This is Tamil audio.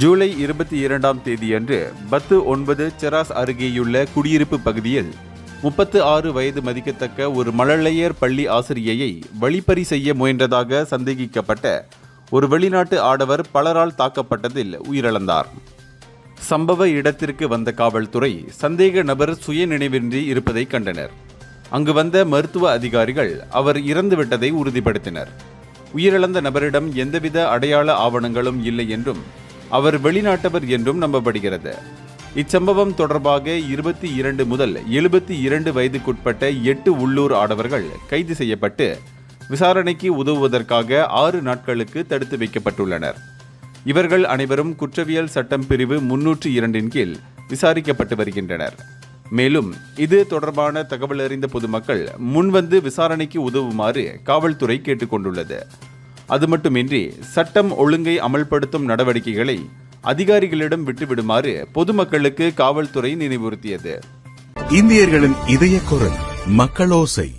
ஜூலை 22ஆம் தேதியன்று பத்து 9 செராஸ் அருகேயுள்ள குடியிருப்பு பகுதியில் 36 வயது மதிக்கத்தக்க ஒரு மழலையர் பள்ளி ஆசிரியையை வழிப்பறி செய்ய முயன்றதாக சந்தேகிக்கப்பட்ட ஒரு வெளிநாட்டு ஆடவர் பலரால் தாக்கப்பட்டதில் உயிரிழந்தார். சம்பவ இடத்திற்கு வந்த காவல்துறை சந்தேக நபர் சுயநினைவின்றி இருப்பதை கண்டனர். அங்கு வந்த மருத்துவ அதிகாரிகள் அவர் இறந்துவிட்டதை உறுதிப்படுத்தினர். உயிரிழந்த நபரிடம் எந்தவித அடையாள ஆவணங்களும் இல்லை என்றும் அவர் வெளிநாட்டவர் என்றும் நம்பப்படுகிறது. இச்சம்பவம் தொடர்பாக 22 முதல் 72 வயதுக்குட்பட்ட 8 உள்ளூர் ஆடவர்கள் கைது செய்யப்பட்டு விசாரணைக்கு உதவுவதற்காக 6 நாட்களுக்கு தடுத்து வைக்கப்பட்டுள்ளனர். இவர்கள் அனைவரும் குற்றவியல் சட்டம் பிரிவு 302 கீழ் விசாரிக்கப்பட்டு வருகின்றனர். மேலும் இது தொடர்பான தகவல் அறிந்த பொதுமக்கள் முன்வந்து விசாரணைக்கு உதவுமாறு காவல்துறை கேட்டுக்கொண்டுள்ளது. அது மட்டுமின்றி சட்டம் ஒழுங்கை அமல்படுத்தும் நடவடிக்கைகளை அதிகாரிகளிடம் விட்டுவிடுமாறு பொதுமக்களுக்கு காவல்துறை நினைவுறுத்தியது. இந்தியர்களின் இதய குரல் மக்களோசை.